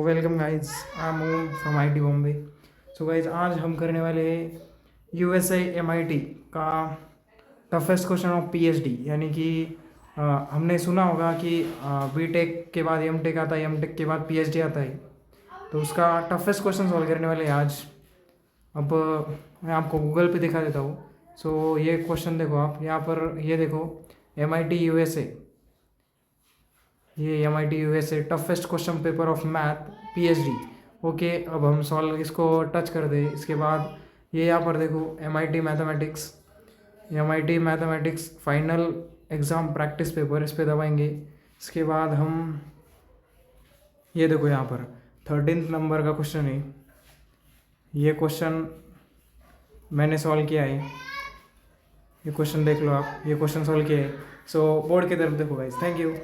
Welcome guys, I am Om from IT Bombay. So guys, आज हम करने वाले हैं यूएसए एमआईटी का टफेस्ट क्वेश्चन ऑफ पीएचडी। यानी कि हमने सुना होगा कि बीटेक के बाद एमटेक आता है, एमटेक के बाद पीएचडी आता है। तो उसका टफेस्ट क्वेश्चन सॉल्व करने वाले हैं आज। अब मैं आपको गूगल पे दिखा देता हूँ। सो ये क्वेश्चन देखो, आप यहाँ पर ये देखो, एमआईटी यूएसए, ये MIT USA toughest question paper of math PhD. Okay, अब हम सॉल्व इसको टच कर दे। इसके बाद ये यहाँ पर देखो, MIT mathematics final exam practice paper, इस पर दबाएंगे। इसके बाद हम ये देखो, यहाँ पर 13 नंबर का क्वेश्चन है। ये क्वेश्चन मैंने सॉल्व किया है, ये क्वेश्चन देख लो आप, ये क्वेश्चन सॉल्व किया है। सो बोर्ड की तरफ देखो guys, thank you.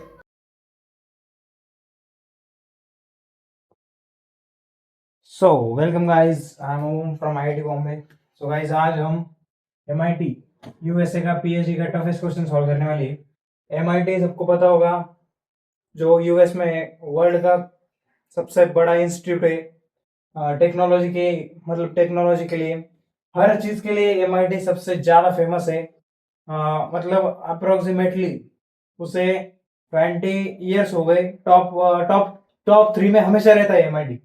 So welcome guys, I am Om from IIT Bombay. So guys, आज हम एमआईटी यूएसए का पीएचडी का टफेस्ट क्वेश्चन सॉल्व करने वाले हैं। एमआईटी सबको पता होगा, जो यूएस में वर्ल्ड का सबसे बड़ा इंस्टीट्यूट है टेक्नोलॉजी के, मतलब टेक्नोलॉजी के लिए, हर चीज़ के लिए एमआईटी सबसे ज़्यादा फेमस है। मतलब अप्रोक्सीमेटली उसे 20 ईयर्स हो गए, टॉप टॉप टॉप 3 में हमेशा रहता है एमआईटी।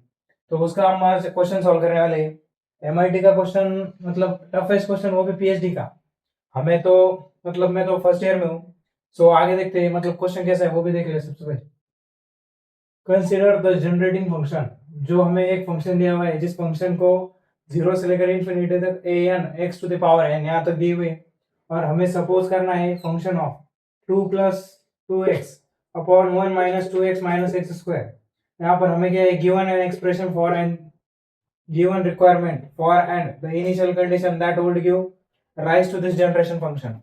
तो उसका हम आज क्वेश्चन सॉल्व करने वाले हैं। एमआईटी का क्वेश्चन, मतलब टफेस्ट क्वेश्चन, वो भी पीएचडी का। हमें तो, मतलब मैं तो फर्स्ट ईयर में हूँ। सो आगे देखते हैं, मतलब क्वेश्चन कैसा है वो भी देख ले। सबसे पहले कंसिडर द जनरेटिंग फंक्शन। जो हमें एक फंक्शन दिया हुआ है, जिस फंक्शन को 0 से लेकर इन्फिनिटी तक A N x to the power N यहाँ तक दिए हुए, और हमें सपोज करना है function of 2 plus 2x upon 1 minus 2x minus X square. यहाँ पर हमें क्या है, given an expression for an given requirement for and the initial condition that would give rise to this generation function।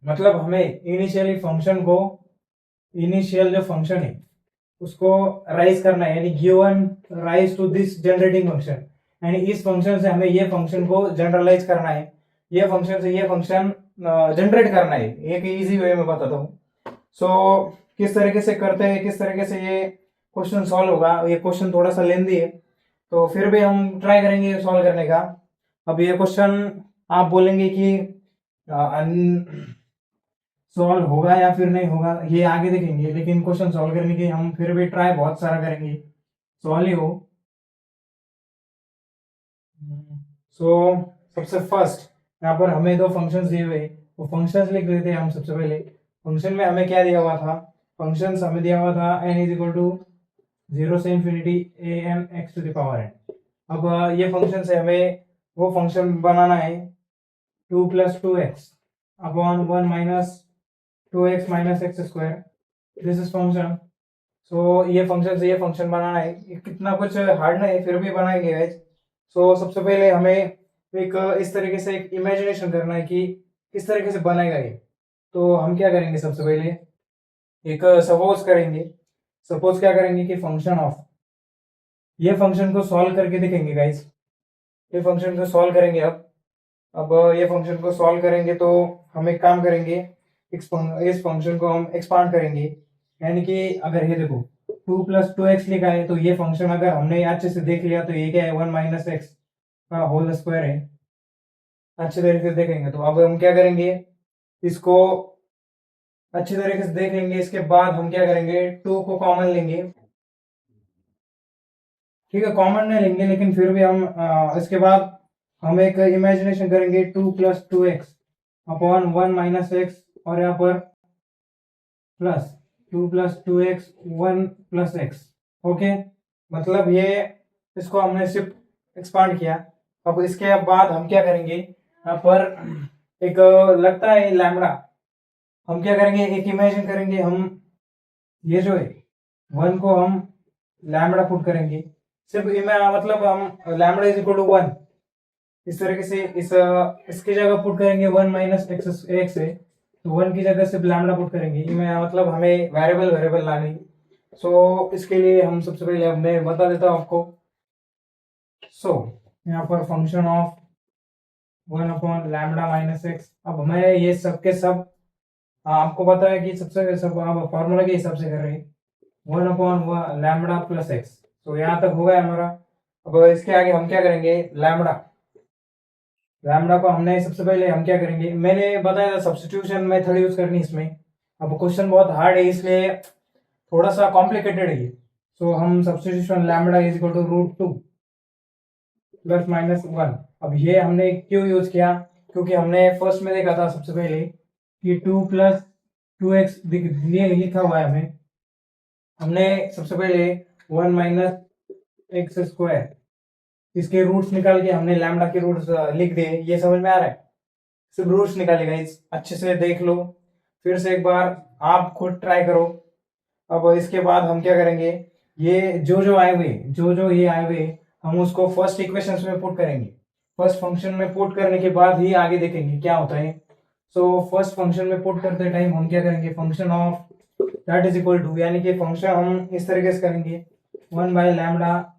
मतलब हमें initially function को, initial जो function है उसको राइज करना है, यानी given rise to this generating function. यानी इस फंक्शन से हमें ये फंक्शन को जनरलाइज करना है, ये फंक्शन से ये फंक्शन जनरेट करना है। एक इजी वे में बताता हूँ। सो किस तरीके से करते हैं, किस तरीके से ये क्वेश्चन सॉल्व होगा। ये क्वेश्चन थोड़ा सा लेंदी है, तो फिर भी हम ट्राई करेंगे सॉल्व करने का। अब ये क्वेश्चन आप बोलेंगे कि सॉल्व होगा या फिर नहीं होगा, ये आगे देखेंगे, लेकिन क्वेश्चन सॉल्व करने की हम फिर भी ट्राई बहुत सारा करेंगे, सॉल्व ही हो। सो सबसे फर्स्ट यहाँ पर हमें दो फंक्शंस दिए हुए, वो फंक्शंस लिख देते हैं हम। सबसे पहले फंक्शन में हमें क्या दिया हुआ था, फंक्शंस हमें दिया हुआ था n इज इक्वल टू 0 से infinity a N x to the power n. अब ये फंक्शन से हमें वो फंक्शन बनाना है 2 plus 2x upon 1 minus 2x minus X square, this is function. So ये फंक्शन से ये फंक्शन बनाना है, ये कितना कुछ हार्ड नहीं है, फिर भी बनाएंगे गाइस। सो सबसे पहले हमें एक इस तरीके से एक इमेजिनेशन करना है कि किस तरीके से बनेगा ये। तो हम क्या करेंगे, सबसे पहले एक सपोज करेंगे। सपोज क्या करेंगे कि फंक्शन ऑफ, ये फंक्शन को सॉल्व करके देखेंगे गाइस। ये फंक्शन को सॉल्व करेंगे। अब ये फंक्शन को सॉल्व करेंगे तो हम एक काम करेंगे, इस फंक्शन को हम एक्सपांड करेंगे। यानी कि अगर ये देखो 2 प्लस 2x लिखा है, तो ये फंक्शन अगर हमने अच्छे से देख लिया तो ये क्या है, 1 माइनस एक्स का होल स्क्वायर है। अच्छे तरीके से देखेंगे तो अब हम क्या करेंगे, इसको अच्छी तरीके से देख लेंगे। इसके बाद हम क्या करेंगे, 2 को कॉमन लेंगे। ठीक है, कॉमन नहीं लेंगे, लेकिन फिर भी हम इसके बाद हम एक इमेजिनेशन करेंगे 2 plus 2x upon 1 minus x, और यहाँ पर plus 2 plus 2x 1 plus x. Okay, मतलब ये इसको हमने सिर्फ एक्सपांड किया। अब इसके बाद हम क्या करेंगे, यहाँ पर एक लगता है लैम्बडा, हम क्या करेंगे, एक इमेजिन करेंगे हम, ये जो है 1 को हम लैम्बडा पुट करेंगे। सिर्फ मतलब हम लैम्बडा इज इक्वल टू 1 इस तरीके से इसकी जगह पुट करेंगे 1 माइनस एक्स एक्स है, तो 1 की जगह सिर्फ लैम्बडा पुट करेंगे। मतलब हमें वेरिएबल लाने। सो इसके लिए हम सबसे पहले, अब मैं बता देता हूँ आपको। सो यहाँ पर function of 1 upon lambda minus x. अब मैं ये सब के सब आपको पता है कि सबसे सब आप फॉर्मूला के हिसाब से कर रहे हैं। 1/लैम्बडा प्लस एक्स। तो यहाँ तक हो गया हमारा। अब इसके आगे हम क्या करेंगे, लैम्बडा लैम्बडा को हमने सबसे पहले हम क्या करेंगे, मैंने बताया था सब्स्टिट्यूशन मेथड यूज करनी इसमें। अब क्वेश्चन बहुत हार्ड है इसलिए थोड़ा सा कॉम्प्लिकेटेड है ये। सो हम substitution lambda is equal to root 2 plus minus 1। अब ये हमने क्यों यूज किया, क्योंकि हमने फर्स्ट में देखा था सबसे पहले कि 2 प्लस 2x लिखा हुआ है हमें। हमने सबसे पहले 1 माइनस एक्स स्क्वायर इसके रूट्स निकाल के हमने लैम्बडा के रूट्स लिख दिए। ये समझ में आ रहा है, सिर्फ रूट्स निकाले गाइस, अच्छे से देख लो, फिर से एक बार आप खुद ट्राई करो। अब इसके बाद हम क्या करेंगे, ये जो आए हुए ये आए हुए हम उसको फर्स्ट इक्वेशंस में पुट करेंगे। फर्स्ट फंक्शन में पुट करने के बाद ही आगे देखेंगे क्या होता है। सो फर्स्ट फंक्शन में पुट करते टाइम हम क्या करेंगे, function of that is equal to, यानी कि फंक्शन हम इस तरीके से करेंगे 1/लैम्बडा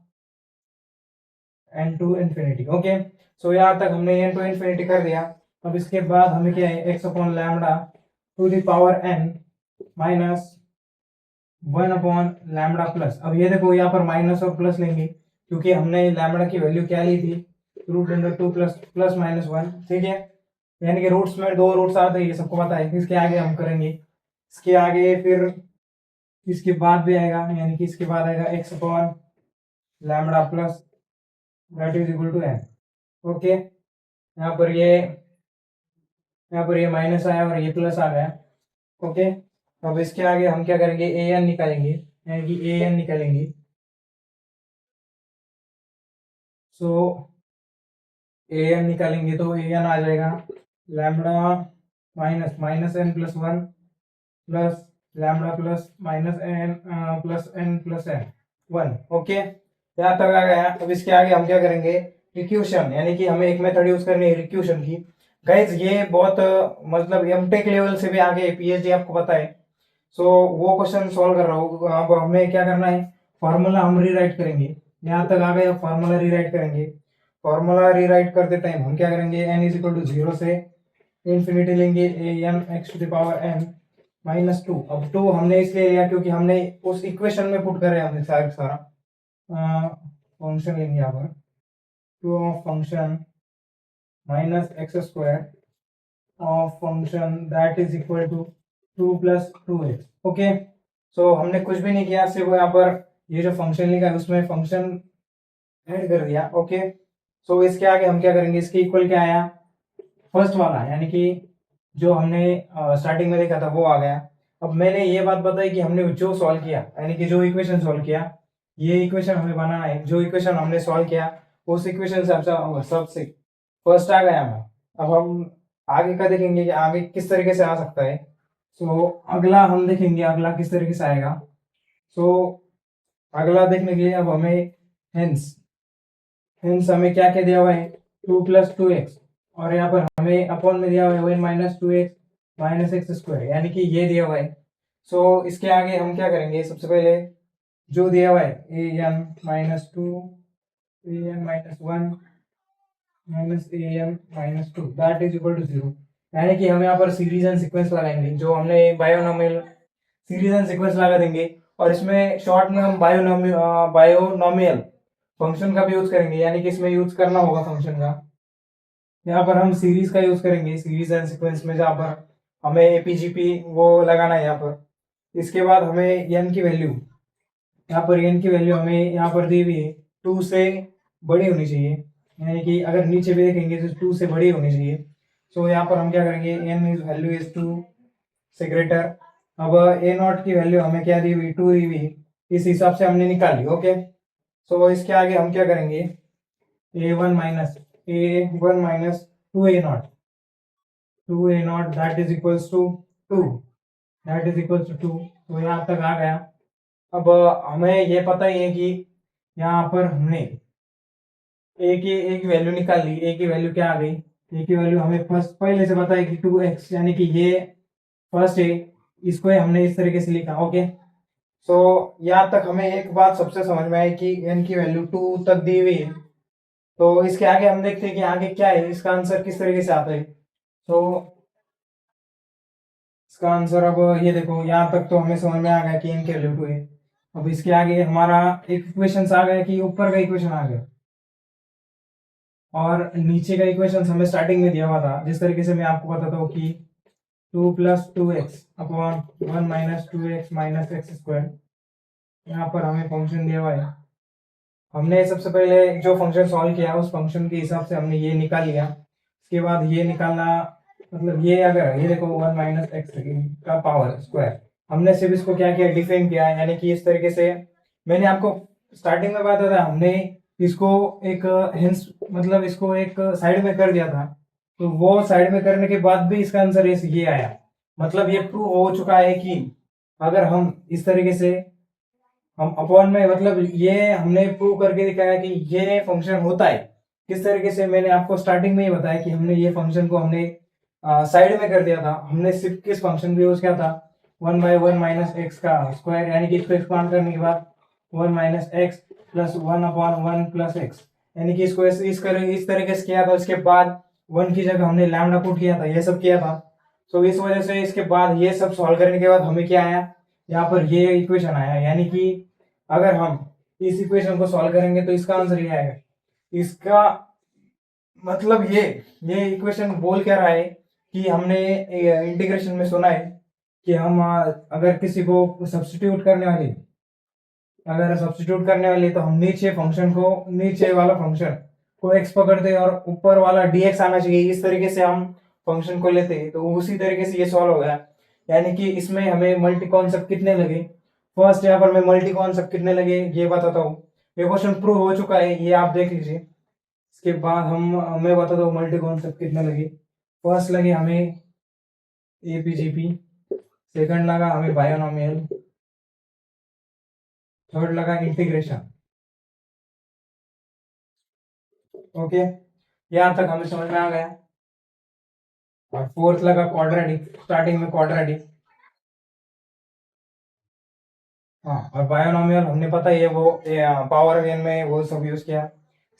n to infinity. Okay, so यहाँ तक हमने एन टू इन्फिनिटी कर दिया। अब इसके बाद हमें क्या है, x/लैम्बडा to the power n minus 1/लैम्बडा प्लस। अब ये देखो यहाँ पर माइनस और प्लस लेंगे क्योंकि हमने लैम्बडा की वैल्यू क्या ली थी, √2 प्लस प्लस माइनस 1। ठीक है, यानी कि रूट्स में दो रूट्स आते हैं, ये सबको पता है। इसके आगे हम करेंगे, इसके आगे फिर इसके बाद भी आएगा, यानी कि इसके बाद आएगा x/लैम्बडा plus that is equal to n। Okay, यहाँ पर ये माइनस आया और ये प्लस आ गया। ओके, अब इसके आगे हम क्या करेंगे, ए एन निकालेंगे, यानी कि ए एन निकालेंगे। सो ए एन निकालेंगे तो ए एन आ जाएगा lambda minus minus n plus 1 plus lambda plus minus n plus n plus n 1। Okay, यहाँ तक आ गया। अब इसके आगे हम क्या करेंगे, रिक्यूशन, यानी कि हमें एक मेथड यूज करनी है रिक्यूशन की। गाइज ये बहुत मतलब एमटेक लेवल से भी आगे पीएचडी, आपको पता है। सो वो क्वेश्चन सॉल्व कर रहा हूँ। अब हमें क्या करना है, फॉर्मूला हम रीराइट करेंगे। यहाँ तक आ गए, फॉर्मूला रीराइट करेंगे। फॉर्मूला रीराइट करते टाइम हम क्या करेंगे, n इज इक्वल टू 0 से इन्फिनिटी लेंगे A N x to the power n minus 2। अब 2 हमने इसलिए लिया क्योंकि हमने उस इक्वेशन में पुट करे हमने सारा फंक्शन लेंगे यहाँ पर 2 of function minus X square of function that is equal to 2 plus 2x। Okay, so हमने कुछ भी नहीं किया, सिर्फ यहाँ पर ये जो फंक्शन लिखा है उसमें फंक्शन ऐड कर दिया। ओके, सो इसके आगे हम क्या करेंगे, इसके इक्वल क्या आया, फर्स्ट वाला, यानी कि जो हमने स्टार्टिंग में देखा था वो आ गया। अब मैंने ये बात बताई कि हमने जो सॉल्व किया, यानी कि जो इक्वेशन सॉल्व किया, ये इक्वेशन हमें बनाना है। जो इक्वेशन हमने सॉल्व किया उस इक्वेशन से सबसे फर्स्ट आ गया हमें। अब हम आगे का देखेंगे कि आगे किस तरीके से आ सकता है। सो अगला हम देखेंगे, अगला किस तरीके से आएगा। सो अगला देखने के लिए अब हमें हेंस हेंस हमें क्या क्या दिया हुआ है, 2 प्लस 2x, और यहाँ पर हमें अपॉन में दिया हुआ है 1 minus 2x minus X square, यानी कि ये दिया हुआ है। सो इसके आगे हम क्या करेंगे, सबसे पहले जो दिया हुआ है A N minus 2 A N minus 1 minus A N minus 2 that is equal to 0, यानी कि हम यहाँ पर सीरीज एंड सीक्वेंस लगाएंगे। जो हमने बायोनॉमियल सीरीज एंड सीक्वेंस लगा देंगे, और इसमें शॉर्ट में हम बायोनॉमियल फंक्शन का भी यूज करेंगे, यानी कि इसमें यूज करना होगा फंक्शन का। यहाँ पर हम सीरीज का यूज करेंगे, सीरीज एंड सीक्वेंस में, जहाँ पर हमें एपीजीपी वो लगाना है यहाँ पर। इसके बाद हमें एन की वैल्यू, यहाँ पर एन की वैल्यू हमें यहाँ पर दी हुई है 2 से बड़ी होनी चाहिए, यानी कि अगर नीचे भी देखेंगे तो 2 से बड़ी होनी चाहिए। सो यहाँ पर हम क्या करेंगे, एन इज वैल्यू इज 2 से ग्रेटर। अब ए नॉट की वैल्यू हमें क्या दी हुई, 2 दी हुई, इस हिसाब से हमने निकाली। ओके, सो इसके आगे हम क्या करेंगे, A one minus 2a0 that is equals to 2 that is equals to 2। तो यहाँ तक आ गया। अब हमें ये पता ही है कि यहाँ पर हमने ए की वैल्यू निकाल ली। ए की वैल्यू क्या आ गई, ए की वैल्यू हमें फर्स्ट पहले से पता है कि 2x, यानी कि ये फर्स्ट है, इसको हमने इस तरीके से लिखा। ओके, सो यहाँ तक हमें एक बात सबसे समझ में आई कि n की वैल्यू 2 तक दी हुई है। तो इसके आगे हम देखते हैं कि आगे क्या है, इसका आंसर किस तरीके से आता है। तो इसका आंसर अब ये देखो, यहाँ तक तो हमें समझ में आ गया कि n की वैल्यू 2 है। अब इसके आगे हमारा एक इक्वेशन आ गया कि ऊपर का इक्वेशन आ गया और नीचे का इक्वेशन हमें स्टार्टिंग में दिया हुआ था। जिस तरीके से मैं आपको बताता हूँ कि 2 + 2x/(1 - 2x - x²) यहाँ पर हमें फंक्शन दिया हुआ है। हमने सबसे पहले जो फंक्शन सॉल्व किया उस फंक्शन के हिसाब से हमने ये निकाल लिया। इसके बाद ये निकालना मतलब ये अगर ये देखो 1 - x का पावर स्क्वायर, हमने सिर्फ इसको क्या किया, डिफाइन किया, यानी कि इस तरीके से मैंने आपको स्टार्टिंग में बताया था, हमने इसको एक हिंस मतलब इसको एक साइड में कर दिया था। तो वो साइड में करने के बाद भी इसका आंसर ये आया। मतलब ये प्रूव हो चुका है कि अगर हम इस तरीके से हम अपॉन में मतलब ये हमने प्रूव करके दिखाया कि ये फंक्शन होता है। किस तरीके से मैंने आपको स्टार्टिंग में ही बताया कि हमने ये फंक्शन को हमने साइड में कर दिया था। हमने सिर्फ किस फंक्शन को यूज किया था, 1/(1 - x) का स्क्वायर, यानी कि इसको एक्सपांड करने के बाद 1 - x + 1/(1 + x), यानी कि इसको इस तरीके से किया था। इसके बाद 1 की जगह हमने लैम्डा पुट किया था, ये सब किया था। तो इस वजह से इसके बाद ये सब सॉल्व करने के बाद हमें क्या आया, यहाँ पर ये इक्वेशन आया। यानी कि अगर हम इस इक्वेशन को सॉल्व करेंगे तो इसका आंसर ये आएगा। इसका मतलब ये इक्वेशन बोल क्या रहा है कि हमने इंटीग्रेशन में सुना है कि हम अगर किसी को सब्स्टिट्यूट करने वाले तो हम नीचे वाला फंक्शन को x पकड़ते और ऊपर वाला dx आना चाहिए। इस तरीके से हम फंक्शन को लेते हैं, तो उसी तरीके से ये सॉल्व हो गया। यानी कि इसमें हमें मल्टी कॉन्सेप्ट कितने लगे, फर्स्ट यहाँ पर मैं मल्टी कॉन्सेप्ट कितने लगे ये बताता हूँ। ये क्वेश्चन प्रूव हो चुका है, ये आप देख लीजिए। इसके बाद मैं बताता हूँ मल्टी कॉन्सेप्ट कितने लगे। फर्स्ट लगे हमें एपीजीपी, सेकंड लगा हमें बायोनॉमियल, थर्ड लगा इंटीग्रेशन। ओके, यहाँ तक हमें समझ में आ गया। और फोर्थ लगा क्वाड्रेटिक, स्टार्टिंग में क्वाड्रेटिक। हाँ, और बायोनॉमियल हमने पता ही है वो पावर गेन में वो सब यूज किया।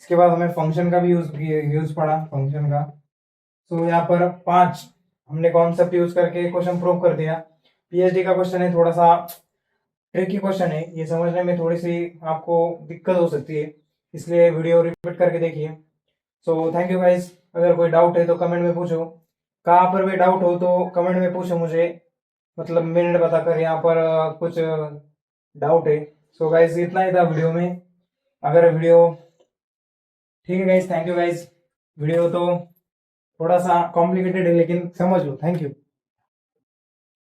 इसके बाद हमें फंक्शन का भी यूज पड़ा, फंक्शन का। तो यहाँ पर 5 हमने कॉन्सेप्ट यूज करके क्वेश्चन प्रूव कर दिया। पीएचडी का क्वेश्चन है, थोड़ा सा ट्रिकी क्वेश्चन है, ये समझने में थोड़ी सी आपको दिक्कत हो सकती है, इसलिए वीडियो रिपीट करके देखिए। So thank you guys. अगर कोई डाउट है तो कमेंट में पूछो, कहाँ पर भी डाउट हो तो कमेंट में पूछो मुझे, मतलब मिनट बताकर यहाँ पर कुछ डाउट है। सो गाइस इतना ही था वीडियो में। अगर वीडियो ठीक है guys, thank you guys. Video तो थोड़ा सा कॉम्प्लिकेटेड है लेकिन समझ लो। Thank you.